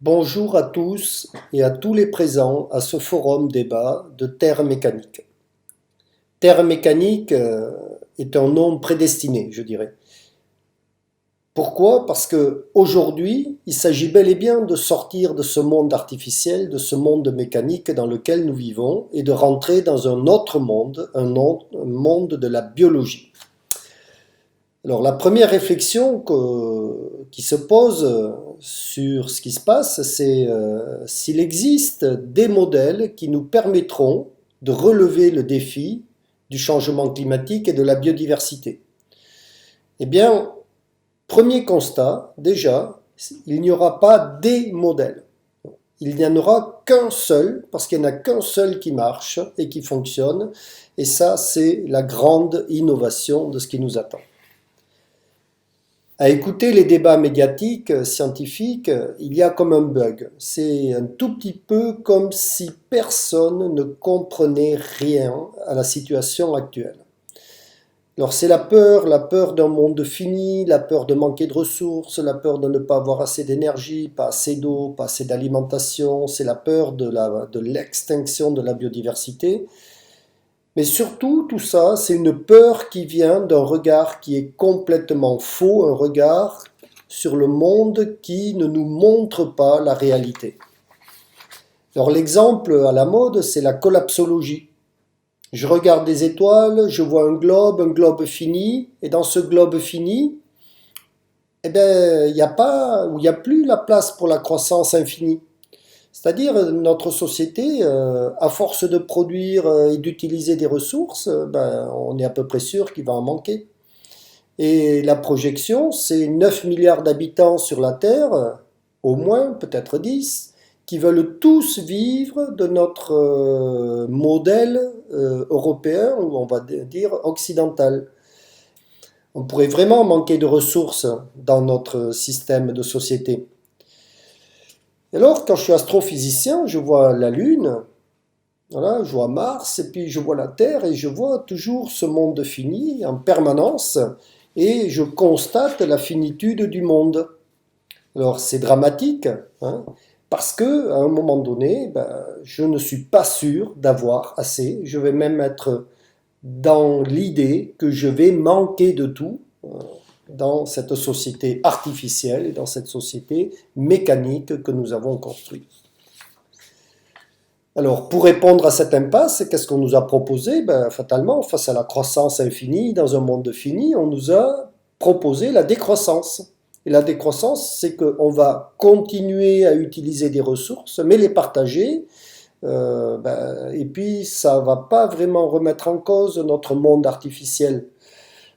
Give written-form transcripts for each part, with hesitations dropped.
Bonjour à tous et à tous les présents à ce forum débat de Terre mécanique. Terre mécanique est un nom prédestiné, je dirais. Pourquoi? Parce que aujourd'hui, il s'agit bel et bien de sortir de ce monde artificiel, de ce monde mécanique dans lequel nous vivons et de rentrer dans un autre monde, un monde de la biologie. Alors la première réflexion qui se pose sur ce qui se passe, c'est s'il existe des modèles qui nous permettront de relever le défi du changement climatique et de la biodiversité. Eh bien, premier constat, déjà, il n'y aura pas des modèles. Il n'y en aura qu'un seul, parce qu'il n'y en a qu'un seul qui marche et qui fonctionne. Et ça, c'est la grande innovation de ce qui nous attend. À écouter les débats médiatiques, scientifiques, il y a comme un bug. C'est un tout petit peu comme si personne ne comprenait rien à la situation actuelle. Alors c'est la peur d'un monde fini, la peur de manquer de ressources, la peur de ne pas avoir assez d'énergie, pas assez d'eau, pas assez d'alimentation, c'est la peur de l'extinction de la biodiversité. Mais surtout, tout ça, c'est une peur qui vient d'un regard qui est complètement faux, un regard sur le monde qui ne nous montre pas la réalité. Alors l'exemple à la mode, c'est la collapsologie. Je regarde des étoiles, je vois un globe fini, et dans ce globe fini, eh ben, il n'y a pas, ou il n'y a plus la place pour la croissance infinie. C'est-à-dire, notre société, à force de produire et d'utiliser des ressources, ben, on est à peu près sûr qu'il va en manquer. Et la projection, c'est 9 milliards d'habitants sur la Terre, au moins, peut-être 10, qui veulent tous vivre de notre modèle européen, ou on va dire occidental. On pourrait vraiment manquer de ressources dans notre système de société. Et alors, quand je suis astrophysicien, je vois la Lune, voilà, je vois Mars, et puis je vois la Terre, et je vois toujours ce monde fini en permanence, et je constate la finitude du monde. Alors c'est dramatique, hein, parce que à un moment donné, ben, je ne suis pas sûr d'avoir assez. Je vais même être dans l'idée que je vais manquer de tout dans cette société artificielle et dans cette société mécanique que nous avons construite. Alors, pour répondre à cette impasse, qu'est-ce qu'on nous a proposé? Ben, fatalement, face à la croissance infinie, dans un monde fini, on nous a proposé la décroissance. Et la décroissance, c'est qu'on va continuer à utiliser des ressources, mais les partager, et puis ça ne va pas vraiment remettre en cause notre monde artificiel.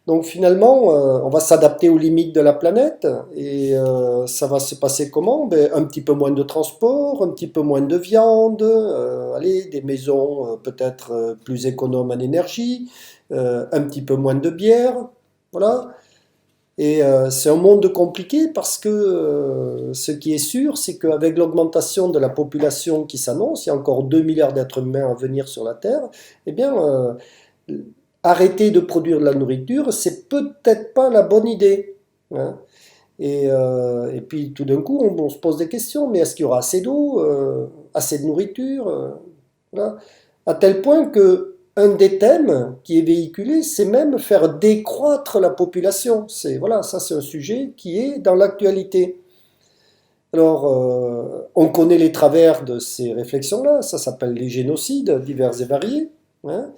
Donc finalement, on va s'adapter aux limites de la planète et ça va se passer comment? Ben, un petit peu moins de transport, un petit peu moins de viande, allez, des maisons peut-être plus économes en énergie, un petit peu moins de bière, voilà. Et c'est un monde compliqué parce que ce qui est sûr, c'est qu'avec l'augmentation de la population qui s'annonce, il y a encore 2 milliards d'êtres humains à venir sur la Terre, eh bien, arrêter de produire de la nourriture, c'est peut-être pas la bonne idée, hein. Et puis tout d'un coup, on se pose des questions, mais est-ce qu'il y aura assez d'eau, assez de nourriture, voilà. À tel point que un des thèmes qui est véhiculé, c'est même faire décroître la population. C'est voilà, ça c'est un sujet qui est dans l'actualité. Alors, on connaît les travers de ces réflexions-là, ça s'appelle les génocides divers et variés, hein.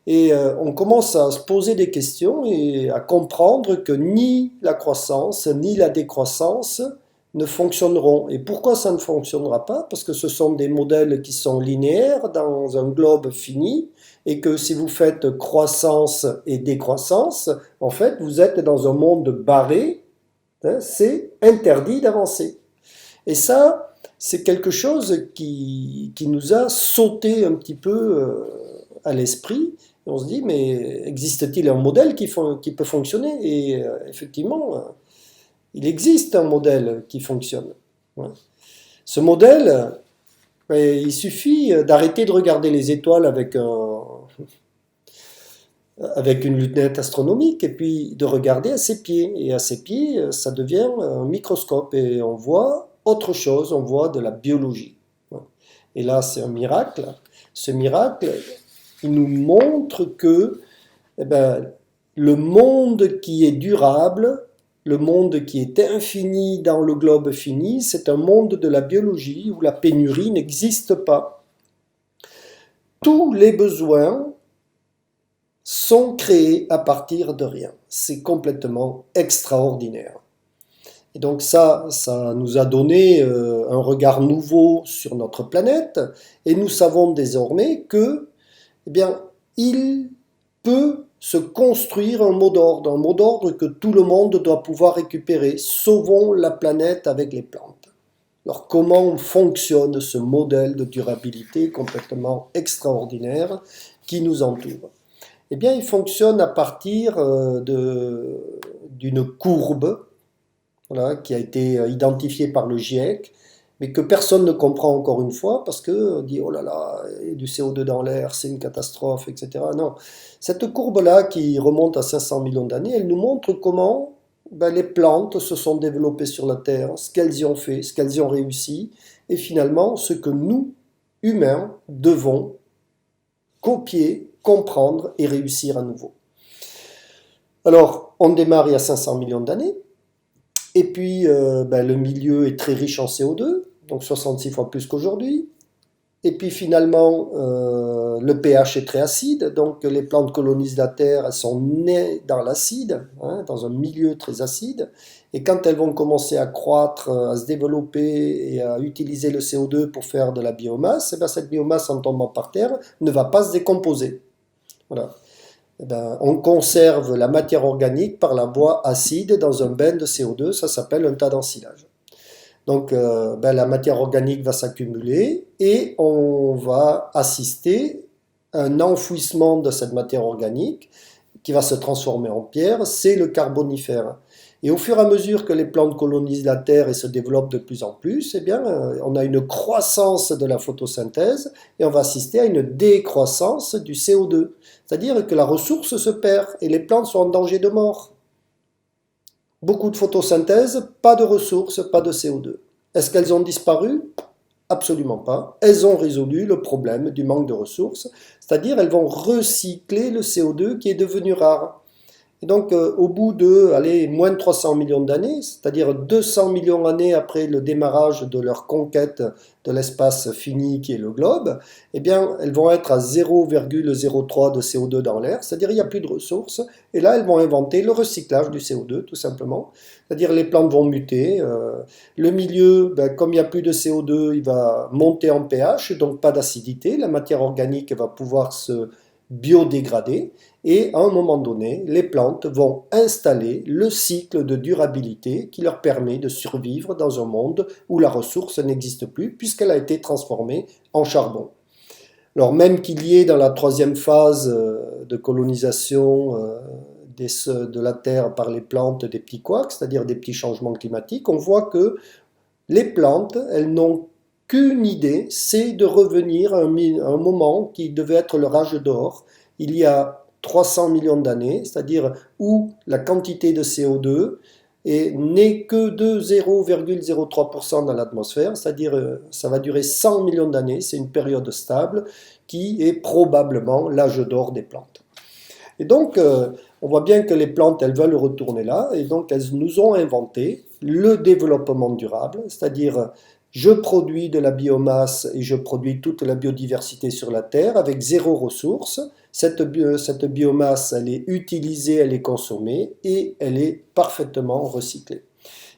Et on commence à se poser des questions et à comprendre que ni la croissance ni la décroissance ne fonctionneront. Et pourquoi ça ne fonctionnera pas? Parce que ce sont des modèles qui sont linéaires dans un globe fini et que si vous faites croissance et décroissance, en fait, vous êtes dans un monde barré, hein, c'est interdit d'avancer. Et ça, c'est quelque chose qui nous a sauté un petit peu à l'esprit. Et on se dit, mais existe-t-il un modèle qui peut fonctionner? Et effectivement, il existe un modèle qui fonctionne. Ouais. Ce modèle, il suffit d'arrêter de regarder les étoiles avec une lunette astronomique et puis de regarder à ses pieds. Et à ses pieds, ça devient un microscope et on voit autre chose, on voit de la biologie. Et là, c'est un miracle. Ce miracle, il nous montre que eh ben, le monde qui est durable, le monde qui est infini dans le globe fini, c'est un monde de la biologie où la pénurie n'existe pas. Tous les besoins sont créés à partir de rien. C'est complètement extraordinaire. Et donc ça nous a donné un regard nouveau sur notre planète, et nous savons désormais que, eh bien, il peut se construire un mot d'ordre que tout le monde doit pouvoir récupérer. Sauvons la planète avec les plantes. Alors comment fonctionne ce modèle de durabilité complètement extraordinaire qui nous entoure? Eh bien, il fonctionne à partir d'une courbe, voilà, qui a été identifiée par le GIEC, mais que personne ne comprend encore une fois, parce qu'on dit, oh là là, il y a du CO2 dans l'air, c'est une catastrophe, etc. Non, cette courbe-là, qui remonte à 500 millions d'années, elle nous montre comment les plantes se sont développées sur la Terre, ce qu'elles y ont fait, ce qu'elles y ont réussi, et finalement, ce que nous, humains, devons copier, comprendre et réussir à nouveau. Alors, on démarre il y a 500 millions d'années, et puis le milieu est très riche en CO2, donc 66 fois plus qu'aujourd'hui. Et puis finalement, le pH est très acide, donc les plantes colonisent la Terre, elles sont nées dans l'acide, hein, dans un milieu très acide. Et quand elles vont commencer à croître, à se développer et à utiliser le CO2 pour faire de la biomasse, et bien cette biomasse en tombant par terre ne va pas se décomposer. Voilà. Et ben, on conserve la matière organique par la voie acide dans un bain de CO2, ça s'appelle un tas d'ensilage. Donc la matière organique va s'accumuler et on va assister à un enfouissement de cette matière organique qui va se transformer en pierre, c'est le carbonifère. Et au fur et à mesure que les plantes colonisent la Terre et se développent de plus en plus, eh bien, on a une croissance de la photosynthèse et on va assister à une décroissance du CO2. C'est-à-dire que la ressource se perd et les plantes sont en danger de mort. Beaucoup de photosynthèse, pas de ressources, pas de CO2. Est-ce qu'elles ont disparu? Absolument pas. Elles ont résolu le problème du manque de ressources, c'est-à-dire elles vont recycler le CO2 qui est devenu rare. Et donc, au bout de moins de 300 millions d'années, c'est-à-dire 200 millions d'années après le démarrage de leur conquête de l'espace fini qui est le globe, eh bien, elles vont être à 0,03 de CO2 dans l'air, c'est-à-dire il n'y a plus de ressources. Et là, elles vont inventer le recyclage du CO2, tout simplement. C'est-à-dire les plantes vont muter. Le milieu, comme il n'y a plus de CO2, il va monter en pH, donc pas d'acidité. La matière organique va pouvoir se biodégrader. Et à un moment donné, les plantes vont installer le cycle de durabilité qui leur permet de survivre dans un monde où la ressource n'existe plus puisqu'elle a été transformée en charbon. Alors même qu'il y ait dans la troisième phase de colonisation de la Terre par les plantes des petits couacs, c'est-à-dire des petits changements climatiques, on voit que les plantes, elles n'ont qu'une idée, c'est de revenir à un moment qui devait être leur âge d'or, il y a 300 millions d'années, c'est-à-dire où la quantité de CO2 n'est que de 0,03% dans l'atmosphère, c'est-à-dire ça va durer 100 millions d'années, c'est une période stable qui est probablement l'âge d'or des plantes. Et donc, on voit bien que les plantes, elles veulent retourner là, et donc elles nous ont inventé le développement durable, c'est-à-dire je produis de la biomasse et je produis toute la biodiversité sur la Terre avec zéro ressource. Cette biomasse, elle est utilisée, elle est consommée et elle est parfaitement recyclée.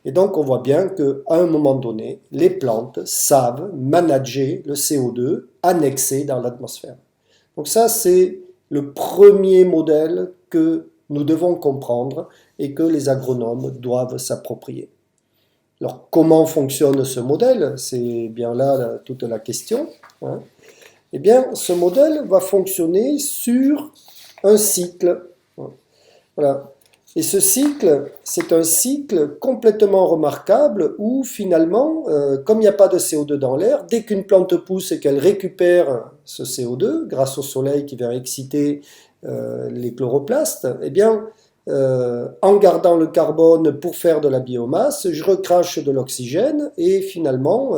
Et donc on voit bien qu'à un moment donné, les plantes savent manager le CO2 annexé dans l'atmosphère. Donc ça, c'est le premier modèle que nous devons comprendre et que les agronomes doivent s'approprier. Alors, comment fonctionne ce modèle? C'est bien là toute la question. Hein. Eh bien, ce modèle va fonctionner sur un cycle. Voilà. Et ce cycle, c'est un cycle complètement remarquable où finalement, comme il n'y a pas de CO2 dans l'air, dès qu'une plante pousse et qu'elle récupère ce CO2 grâce au soleil qui vient exciter les chloroplastes, eh bien, en gardant le carbone pour faire de la biomasse, je recrache de l'oxygène et finalement,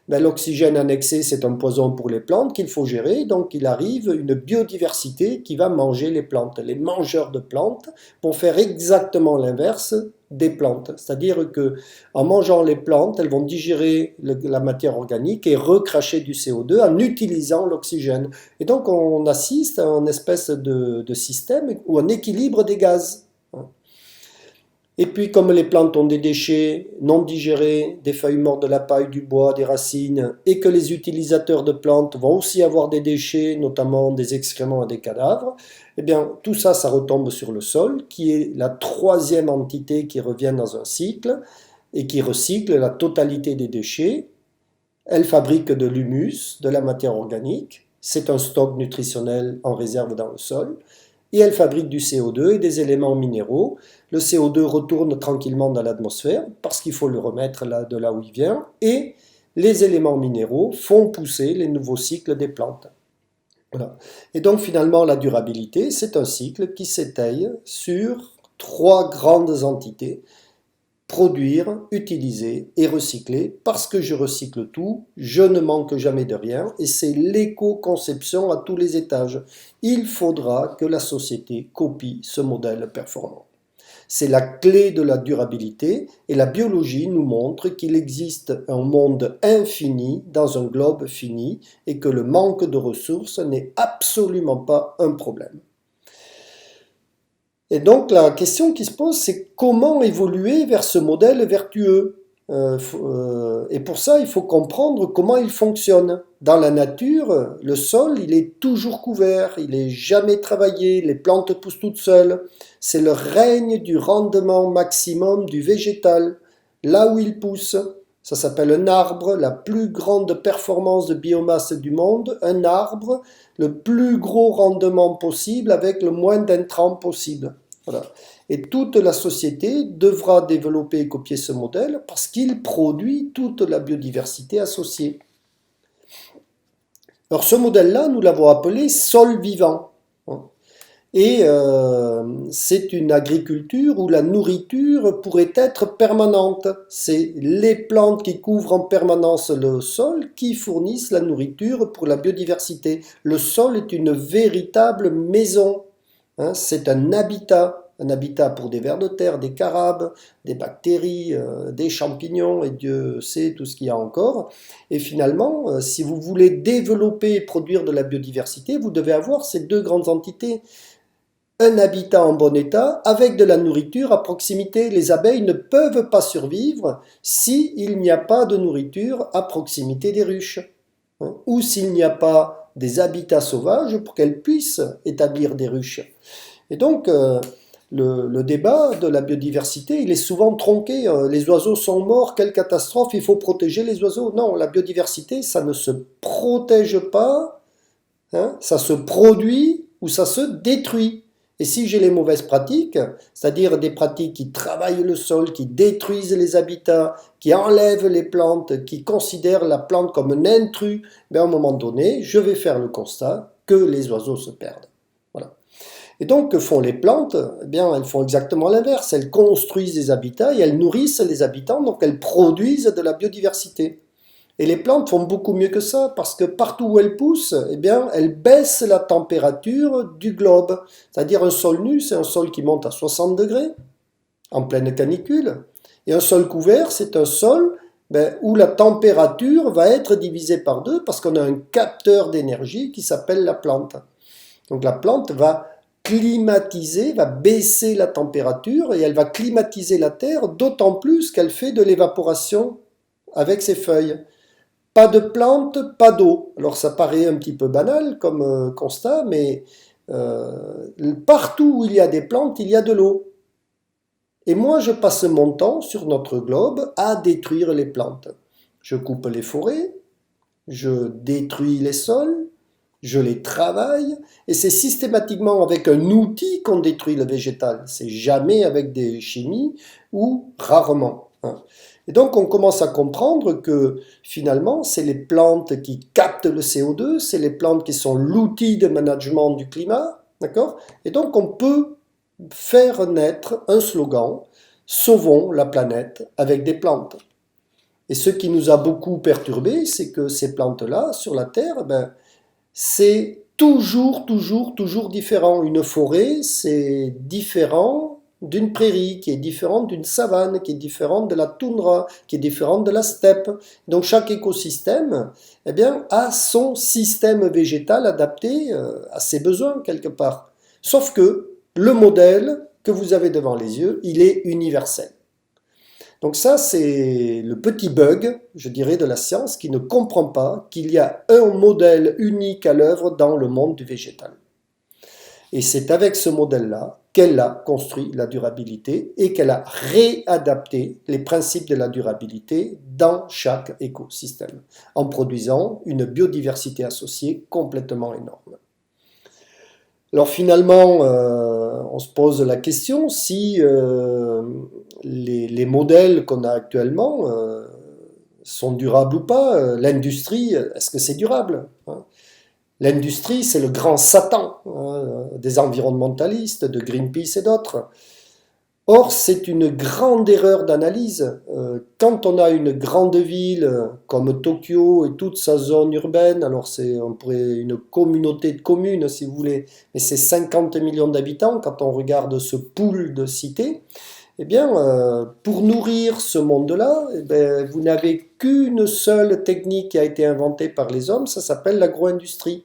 l'oxygène annexé, c'est un poison pour les plantes qu'il faut gérer. Donc il arrive une biodiversité qui va manger les plantes, les mangeurs de plantes, pour faire exactement l'inverse des plantes. C'est-à-dire que en mangeant les plantes, elles vont digérer la matière organique et recracher du CO2 en utilisant l'oxygène. Et donc on assiste à une espèce de système ou un équilibre des gaz. Et puis comme les plantes ont des déchets non digérés, des feuilles mortes, de la paille, du bois, des racines, et que les utilisateurs de plantes vont aussi avoir des déchets, notamment des excréments et des cadavres, eh bien tout ça, ça retombe sur le sol, qui est la troisième entité qui revient dans un cycle et qui recycle la totalité des déchets. Elle fabrique de l'humus, de la matière organique, c'est un stock nutritionnel en réserve dans le sol, et elle fabrique du CO2 et des éléments minéraux. Le CO2 retourne tranquillement dans l'atmosphère parce qu'il faut le remettre de là où il vient, et les éléments minéraux font pousser les nouveaux cycles des plantes. Voilà. Et donc finalement la durabilité, c'est un cycle qui s'étaye sur trois grandes entités: produire, utiliser et recycler. Parce que je recycle tout, je ne manque jamais de rien, et c'est l'éco-conception à tous les étages. Il faudra que la société copie ce modèle performant. C'est la clé de la durabilité, et la biologie nous montre qu'il existe un monde infini dans un globe fini et que le manque de ressources n'est absolument pas un problème. Et donc la question qui se pose, c'est comment évoluer vers ce modèle vertueux. Et pour ça, il faut comprendre comment il fonctionne. Dans la nature, le sol, il est toujours couvert, il n'est jamais travaillé, les plantes poussent toutes seules. C'est le règne du rendement maximum du végétal, là où il pousse. Ça s'appelle un arbre, la plus grande performance de biomasse du monde, un arbre, le plus gros rendement possible avec le moins d'intrants possible. Voilà. Et toute la société devra développer et copier ce modèle parce qu'il produit toute la biodiversité associée. Alors ce modèle-là, nous l'avons appelé sol vivant. Et c'est une agriculture où la nourriture pourrait être permanente. C'est les plantes qui couvrent en permanence le sol qui fournissent la nourriture pour la biodiversité. Le sol est une véritable maison. C'est un habitat pour des vers de terre, des carabes, des bactéries, des champignons, et Dieu sait tout ce qu'il y a encore. Et finalement, si vous voulez développer et produire de la biodiversité, vous devez avoir ces deux grandes entités. Un habitat en bon état avec de la nourriture à proximité. Les abeilles ne peuvent pas survivre s'il n'y a pas de nourriture à proximité des ruches, ou s'il n'y a pas des habitats sauvages pour qu'elles puissent établir des ruches. Et donc, le débat de la biodiversité, il est souvent tronqué. Les oiseaux sont morts, quelle catastrophe, il faut protéger les oiseaux. Non, la biodiversité, ça ne se protège pas, ça se produit ou ça se détruit. Et si j'ai les mauvaises pratiques, c'est-à-dire des pratiques qui travaillent le sol, qui détruisent les habitats, qui enlèvent les plantes, qui considèrent la plante comme un intrus, à un moment donné, je vais faire le constat que les oiseaux se perdent. Voilà. Et donc, que font les plantes? Eh bien, elles font exactement l'inverse. Elles construisent des habitats et elles nourrissent les habitants, donc elles produisent de la biodiversité. Et les plantes font beaucoup mieux que ça, parce que partout où elles poussent, eh bien, elles baissent la température du globe. C'est-à-dire un sol nu, c'est un sol qui monte à 60 degrés, en pleine canicule. Et un sol couvert, c'est un sol où la température va être divisée par deux, parce qu'on a un capteur d'énergie qui s'appelle la plante. Donc la plante va climatiser, va baisser la température, et elle va climatiser la terre, d'autant plus qu'elle fait de l'évaporation avec ses feuilles. Pas de plantes, pas d'eau. Alors ça paraît un petit peu banal comme constat, mais partout où il y a des plantes, il y a de l'eau. Et moi, je passe mon temps sur notre globe à détruire les plantes. Je coupe les forêts, je détruis les sols, je les travaille, et c'est systématiquement avec un outil qu'on détruit le végétal. C'est jamais avec des chimies ou rarement. Et donc on commence à comprendre que finalement c'est les plantes qui captent le CO2, c'est les plantes qui sont l'outil de management du climat, d'accord? Et donc on peut faire naître un slogan « Sauvons la planète avec des plantes ». Et ce qui nous a beaucoup perturbé, c'est que ces plantes-là, sur la Terre, c'est toujours différent. Une forêt, c'est différent d'une prairie, qui est différente d'une savane, qui est différente de la toundra, qui est différente de la steppe. Donc chaque écosystème a son système végétal adapté à ses besoins quelque part. Sauf que le modèle que vous avez devant les yeux, il est universel. Donc ça, c'est le petit bug, je dirais, de la science qui ne comprend pas qu'il y a un modèle unique à l'œuvre dans le monde du végétal. Et c'est avec ce modèle-là qu'elle a construit la durabilité et qu'elle a réadapté les principes de la durabilité dans chaque écosystème, en produisant une biodiversité associée complètement énorme. Alors finalement, on se pose la question si les modèles qu'on a actuellement sont durables ou pas. L'industrie, est-ce que c'est durable, hein? L'industrie, c'est le grand Satan des environnementalistes, de Greenpeace et d'autres. Or, c'est une grande erreur d'analyse. Quand on a une grande ville comme Tokyo et toute sa zone urbaine, alors c'est une communauté de communes si vous voulez, mais c'est 50 millions d'habitants quand on regarde ce pool de cités, pour nourrir ce monde-là, vous n'avez qu'une seule technique qui a été inventée par les hommes, ça s'appelle l'agro-industrie.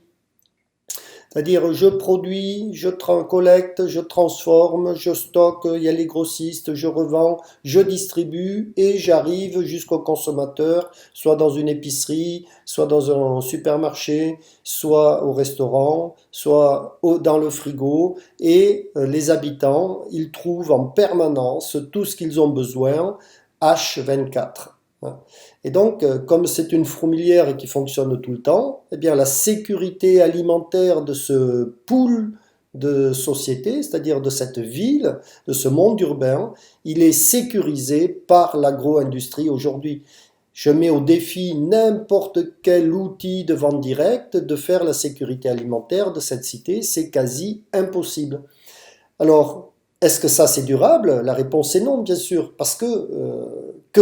C'est-à-dire, je produis, je collecte, je transforme, je stocke, il y a les grossistes, je revends, je distribue et j'arrive jusqu'au consommateur, soit dans une épicerie, soit dans un supermarché, soit au restaurant, soit dans le frigo. Et les habitants, ils trouvent en permanence tout ce qu'ils ont besoin, H24. Et donc, comme c'est une fourmilière qui fonctionne tout le temps, la sécurité alimentaire de ce pool de société, c'est-à-dire de cette ville, de ce monde urbain, il est sécurisé par l'agro-industrie aujourd'hui. Je mets au défi n'importe quel outil de vente directe de faire la sécurité alimentaire de cette cité, c'est quasi impossible. Alors, est-ce que ça c'est durable? La réponse est non, bien sûr, parce que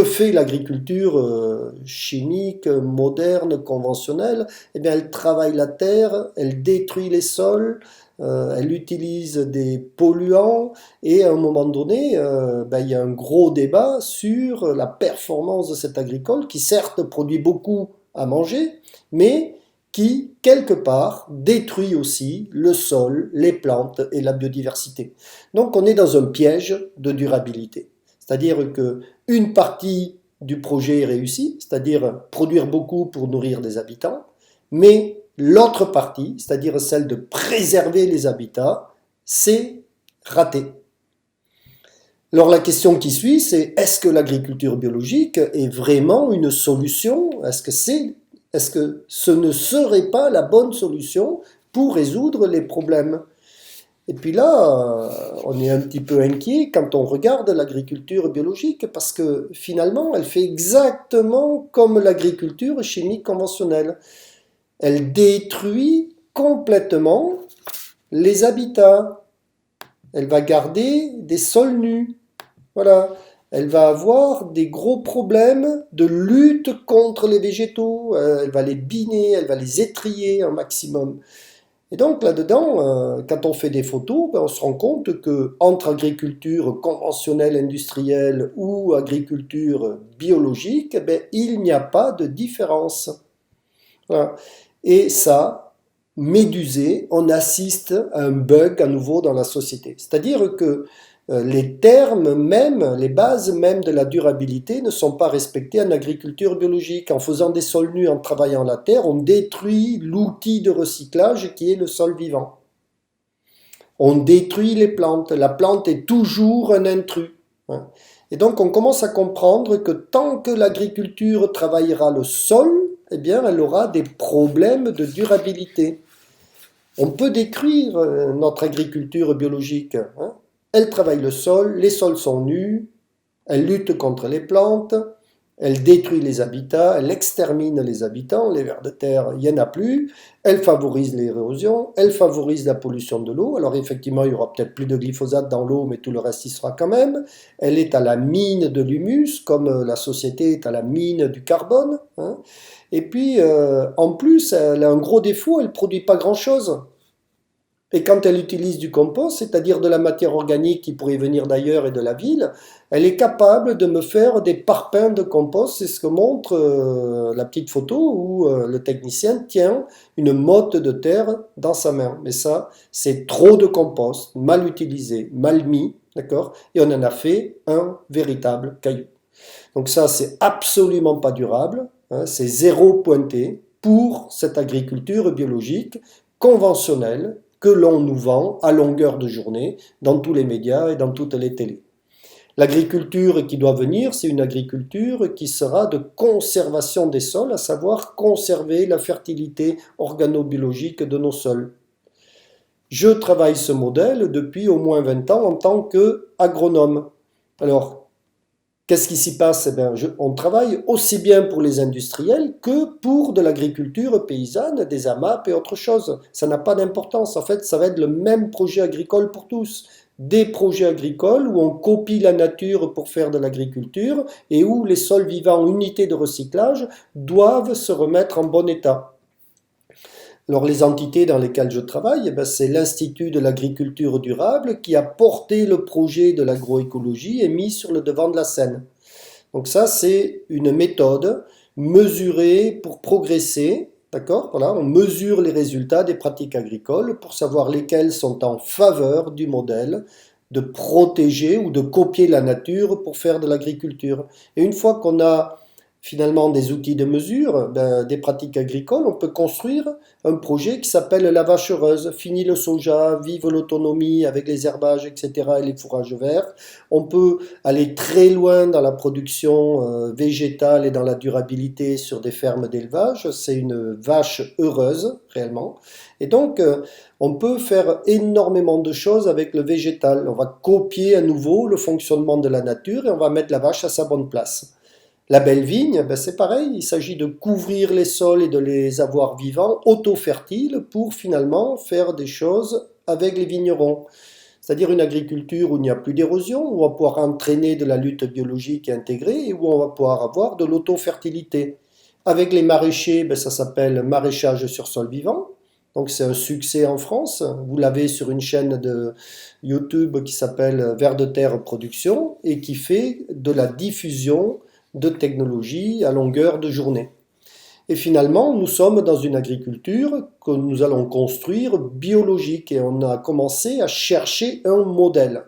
fait l'agriculture chimique, moderne, conventionnelle? Elle travaille la terre, elle détruit les sols, elle utilise des polluants, et à un moment donné, il y a un gros débat sur la performance de cet agricole qui certes produit beaucoup à manger, mais qui, quelque part, détruit aussi le sol, les plantes et la biodiversité. Donc on est dans un piège de durabilité. C'est-à-dire qu'une partie du projet est réussie, c'est-à-dire produire beaucoup pour nourrir des habitants, mais l'autre partie, c'est-à-dire celle de préserver les habitats, c'est raté. Alors la question qui suit, c'est est-ce que l'agriculture biologique est vraiment une solution? Est-ce que ce ne serait pas la bonne solution pour résoudre les problèmes? Et puis là, on est un petit peu inquiet quand on regarde l'agriculture biologique parce que finalement, elle fait exactement comme l'agriculture chimique conventionnelle. Elle détruit complètement les habitats. Elle va garder des sols nus. Voilà. Elle va avoir des gros problèmes de lutte contre les végétaux. Elle va les biner, elle va les étriller un maximum. Et donc là-dedans, quand on fait des photos, on se rend compte qu'entre agriculture conventionnelle, industrielle ou agriculture biologique, il n'y a pas de différence. Voilà. Et ça, médusé, on assiste à un bug à nouveau dans la société. C'est-à-dire que les termes même, les bases même de la durabilité ne sont pas respectées en agriculture biologique. En faisant des sols nus, en travaillant la terre, on détruit l'outil de recyclage qui est le sol vivant. On détruit les plantes. La plante est toujours un intrus. Et donc on commence à comprendre que tant que l'agriculture travaillera le sol, elle aura des problèmes de durabilité. On peut décrire notre agriculture biologique. Elle travaille le sol, les sols sont nus, elle lutte contre les plantes, Elle détruit les habitats, elle extermine les habitants, les vers de terre, il n'y en a plus, elle favorise l'érosion, elle favorise la pollution de l'eau. Alors effectivement, il y aura peut-être plus de glyphosate dans l'eau, mais tout le reste y sera quand même. Elle est à la mine de l'humus, comme la société est à la mine du carbone, hein. Et puis, en plus, elle a un gros défaut, elle ne produit pas grand-chose. Et quand elle utilise du compost, c'est-à-dire de la matière organique qui pourrait venir d'ailleurs et de la ville, elle est capable de me faire des parpaings de compost. C'est ce que montre la petite photo où le technicien tient une motte de terre dans sa main. Mais ça, c'est trop de compost, mal utilisé, mal mis, d'accord? Et on en a fait un véritable caillou. Donc ça, c'est absolument pas durable, hein, c'est zéro pointé pour cette agriculture biologique conventionnelle que l'on nous vend à longueur de journée dans tous les médias et dans toutes les télés. L'agriculture qui doit venir, c'est une agriculture qui sera de conservation des sols, à savoir conserver la fertilité organobiologique de nos sols. Je travaille ce modèle depuis au moins 20 ans en tant qu'agronome. Alors, qu'est-ce qui s'y passe? Eh bien, on travaille aussi bien pour les industriels que pour de l'agriculture paysanne, des AMAP et autre chose. Ça n'a pas d'importance. En fait, ça va être le même projet agricole pour tous. Des projets agricoles où on copie la nature pour faire de l'agriculture et où les sols vivants unités de recyclage doivent se remettre en bon état. Alors les entités dans lesquelles je travaille, eh ben, c'est l'Institut de l'agriculture durable qui a porté le projet de l'agroécologie et mis sur le devant de la scène. Donc ça, c'est une méthode mesurée pour progresser, d'accord? Voilà, on mesure les résultats des pratiques agricoles pour savoir lesquelles sont en faveur du modèle de protéger ou de copier la nature pour faire de l'agriculture. Et une fois qu'on a finalement des outils de mesure, des pratiques agricoles, on peut construire un projet qui s'appelle la vache heureuse. Fini le soja, vive l'autonomie avec les herbages, etc. et les fourrages verts. On peut aller très loin dans la production végétale et dans la durabilité sur des fermes d'élevage. C'est une vache heureuse, réellement. Et donc, on peut faire énormément de choses avec le végétal. On va copier à nouveau le fonctionnement de la nature et on va mettre la vache à sa bonne place. La belle vigne, ben c'est pareil, il s'agit de couvrir les sols et de les avoir vivants, auto-fertiles, pour finalement faire des choses avec les vignerons. C'est-à-dire une agriculture où il n'y a plus d'érosion, où on va pouvoir entraîner de la lutte biologique intégrée et où on va pouvoir avoir de l'auto-fertilité. Avec les maraîchers, ben ça s'appelle maraîchage sur sol vivant. Donc c'est un succès en France. Vous l'avez sur une chaîne de YouTube qui s'appelle Vers de terre production et qui fait de la diffusion de technologie à longueur de journée. Et finalement, nous sommes dans une agriculture que nous allons construire biologique et on a commencé à chercher un modèle.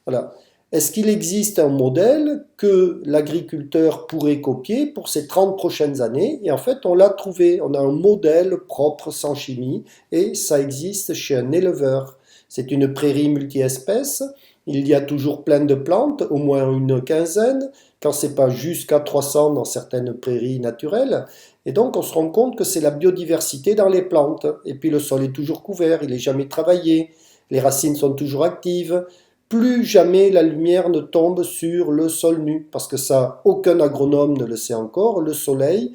Voilà. Est-ce qu'il existe un modèle que l'agriculteur pourrait copier pour ces 30 prochaines années? Et en fait, on l'a trouvé. On a un modèle propre, sans chimie, et ça existe chez un éleveur. C'est une prairie multi-espèces. Il y a toujours plein de plantes, au moins une quinzaine, quand c'est pas jusqu'à 300 dans certaines prairies naturelles. Et donc, on se rend compte que c'est la biodiversité dans les plantes. Et puis, le sol est toujours couvert, il n'est jamais travaillé. Les racines sont toujours actives. Plus jamais la lumière ne tombe sur le sol nu, parce que ça, aucun agronome ne le sait encore, le soleil,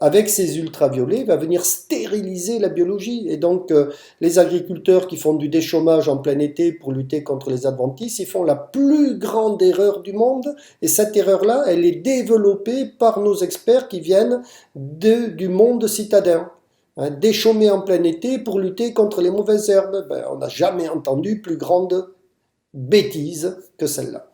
avec ses ultraviolets, va venir stériliser la biologie. Et donc, les agriculteurs qui font du déchômage en plein été pour lutter contre les adventices, ils font la plus grande erreur du monde. Et cette erreur-là, elle est développée par nos experts qui viennent du monde citadin. Hein, déchômer en plein été pour lutter contre les mauvaises herbes. Ben, on n'a jamais entendu plus grande bêtise que celle-là.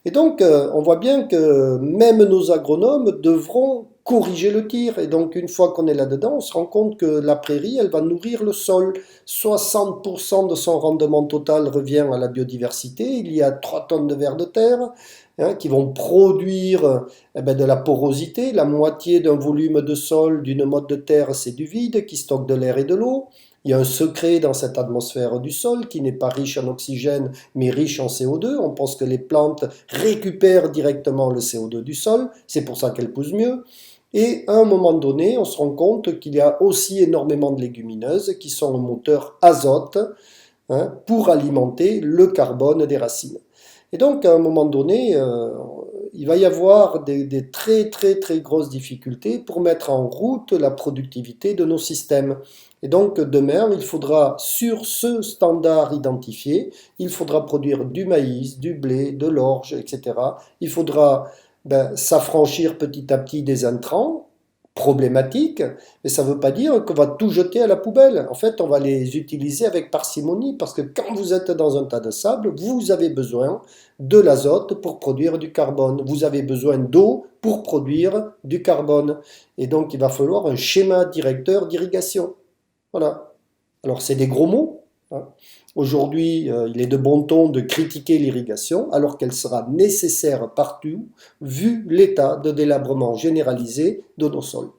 Et donc, on voit bien que même nos agronomes devront corriger le tir. Et donc, une fois qu'on est là-dedans, on se rend compte que la prairie, elle va nourrir le sol. 60% de son rendement total revient à la biodiversité. Il y a 3 tonnes de vers de terre, hein, qui vont produire de la porosité. La moitié d'un volume de sol d'une motte de terre, c'est du vide qui stocke de l'air et de l'eau. Il y a un secret dans cette atmosphère du sol qui n'est pas riche en oxygène mais riche en CO2. On pense que les plantes récupèrent directement le CO2 du sol, c'est pour ça qu'elles poussent mieux. Et à un moment donné, on se rend compte qu'il y a aussi énormément de légumineuses qui sont un moteur azote, hein, pour alimenter le carbone des racines. Et donc à un moment donné, il va y avoir des très très très grosses difficultés pour mettre en route la productivité de nos systèmes. Et donc demain, il faudra, sur ce standard identifié, il faudra produire du maïs, du blé, de l'orge, etc. Il faudra s'affranchir petit à petit des intrants problématiques, mais ça ne veut pas dire qu'on va tout jeter à la poubelle. En fait, on va les utiliser avec parcimonie, parce que quand vous êtes dans un tas de sable, vous avez besoin de l'azote pour produire du carbone. Vous avez besoin d'eau pour produire du carbone. Et donc, il va falloir un schéma directeur d'irrigation. Voilà. Alors, c'est des gros mots, hein. Aujourd'hui, il est de bon ton de critiquer l'irrigation, alors qu'elle sera nécessaire partout, vu l'état de délabrement généralisé de nos sols.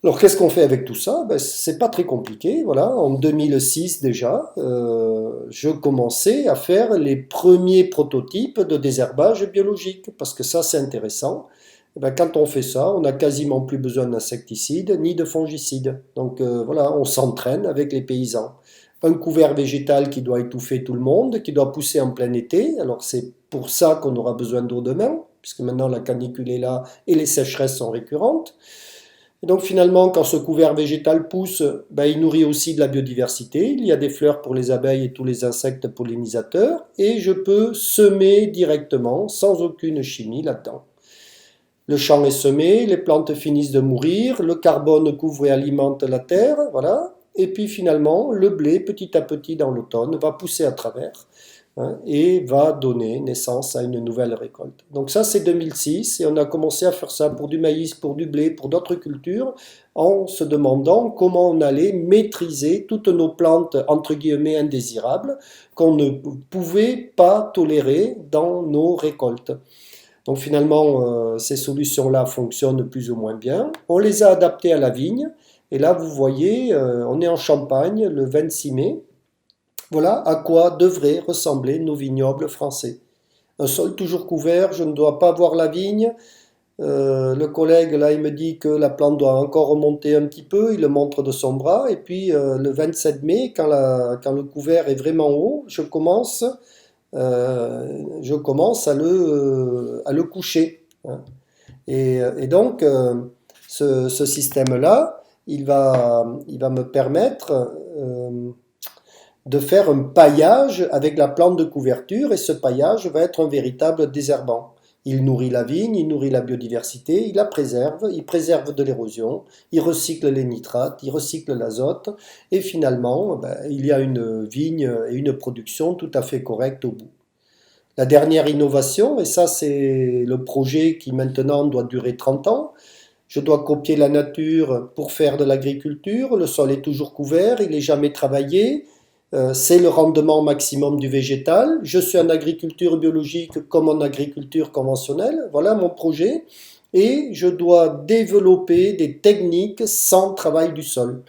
Alors, qu'est-ce qu'on fait avec tout ça? C'est pas très compliqué. Voilà, en 2006 déjà, je commençais à faire les premiers prototypes de désherbage biologique, parce que ça, c'est intéressant. Quand on fait ça, on n'a quasiment plus besoin d'insecticides ni de fongicides. Donc voilà, on s'entraîne avec les paysans. Un couvert végétal qui doit étouffer tout le monde, qui doit pousser en plein été. Alors c'est pour ça qu'on aura besoin d'eau demain, puisque maintenant la canicule est là et les sécheresses sont récurrentes. Et donc finalement, quand ce couvert végétal pousse, il nourrit aussi de la biodiversité. Il y a des fleurs pour les abeilles et tous les insectes pollinisateurs. Et je peux semer directement, sans aucune chimie là-dedans. Le champ est semé, les plantes finissent de mourir, le carbone couvre et alimente la terre, voilà. Et puis finalement, le blé, petit à petit dans l'automne, va pousser à travers, hein, et va donner naissance à une nouvelle récolte. Donc ça, c'est 2006, et on a commencé à faire ça pour du maïs, pour du blé, pour d'autres cultures, en se demandant comment on allait maîtriser toutes nos plantes, entre guillemets, indésirables, qu'on ne pouvait pas tolérer dans nos récoltes. Donc finalement, ces solutions-là fonctionnent plus ou moins bien. On les a adaptées à la vigne. Et là, vous voyez, on est en Champagne le 26 mai. Voilà à quoi devraient ressembler nos vignobles français. Un sol toujours couvert, je ne dois pas voir la vigne. Le collègue, là, il me dit que la plante doit encore remonter un petit peu. Il le montre de son bras. Et puis, le 27 mai, quand le couvert est vraiment haut, je commence à le coucher, hein. Et donc, ce système-là, il va me permettre de faire un paillage avec la plante de couverture, et ce paillage va être un véritable désherbant. Il nourrit la vigne, il nourrit la biodiversité, il préserve de l'érosion, il recycle les nitrates, il recycle l'azote, et finalement, il y a une vigne et une production tout à fait correcte au bout. La dernière innovation, et ça c'est le projet qui maintenant doit durer 30 ans, je dois copier la nature pour faire de l'agriculture, le sol est toujours couvert, il n'est jamais travaillé, c'est le rendement maximum du végétal, je suis en agriculture biologique comme en agriculture conventionnelle, voilà mon projet, et je dois développer des techniques sans travail du sol.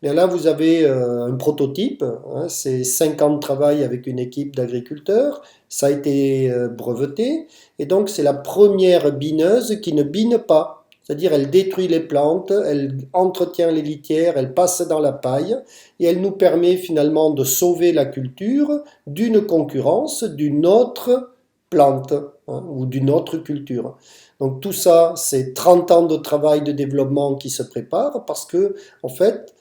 Et là, vous avez un prototype, hein, c'est 5 ans de travail avec une équipe d'agriculteurs, ça a été breveté, et donc c'est la première bineuse qui ne bine pas. C'est-à-dire elle détruit les plantes, elle entretient les litières, elle passe dans la paille, et elle nous permet finalement de sauver la culture d'une concurrence d'une autre plante, hein, ou d'une autre culture. Donc tout ça, c'est 30 ans de travail de développement qui se prépare, parce que, en fait,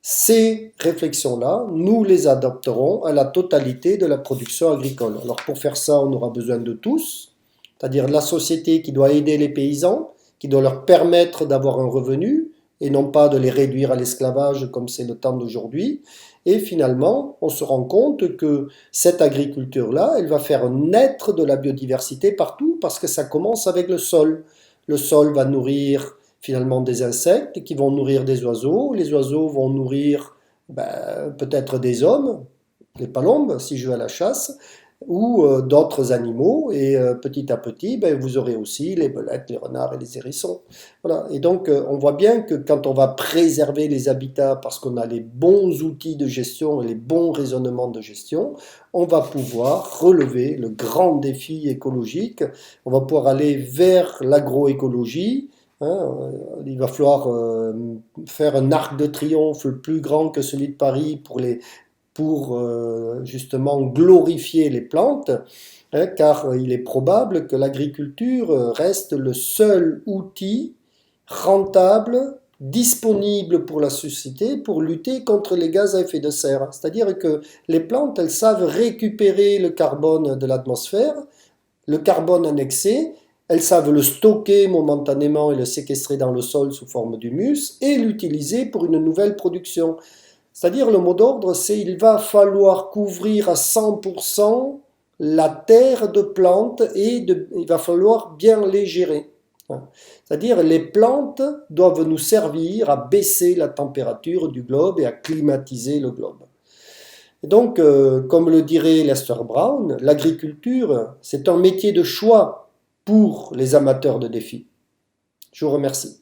ces réflexions-là, nous les adapterons à la totalité de la production agricole. Alors pour faire ça, on aura besoin de tous, c'est-à-dire la société qui doit aider les paysans, qui doit leur permettre d'avoir un revenu, et non pas de les réduire à l'esclavage comme c'est le temps d'aujourd'hui. Et finalement, on se rend compte que cette agriculture-là, elle va faire naître de la biodiversité partout, parce que ça commence avec le sol. Le sol va nourrir finalement des insectes qui vont nourrir des oiseaux. Les oiseaux vont nourrir peut-être des hommes, les palombes, si je vais à la chasse, ou d'autres animaux, et petit à petit, vous aurez aussi les belettes, les renards et les hérissons. Voilà. Et donc, on voit bien que quand on va préserver les habitats, parce qu'on a les bons outils de gestion et les bons raisonnements de gestion, on va pouvoir relever le grand défi écologique, on va pouvoir aller vers l'agroécologie, hein. Il va falloir faire un arc de triomphe plus grand que celui de Paris pour justement glorifier les plantes, hein, car il est probable que l'agriculture reste le seul outil rentable, disponible pour la société pour lutter contre les gaz à effet de serre. C'est-à-dire que les plantes, elles savent récupérer le carbone de l'atmosphère, le carbone annexé, elles savent le stocker momentanément et le séquestrer dans le sol sous forme d'humus et l'utiliser pour une nouvelle production. C'est-à-dire le mot d'ordre, c'est il va falloir couvrir à 100% la terre de plantes et il va falloir bien les gérer. C'est-à-dire les plantes doivent nous servir à baisser la température du globe et à climatiser le globe. Et donc, comme le dirait Lester Brown, l'agriculture, c'est un métier de choix pour les amateurs de défis. Je vous remercie.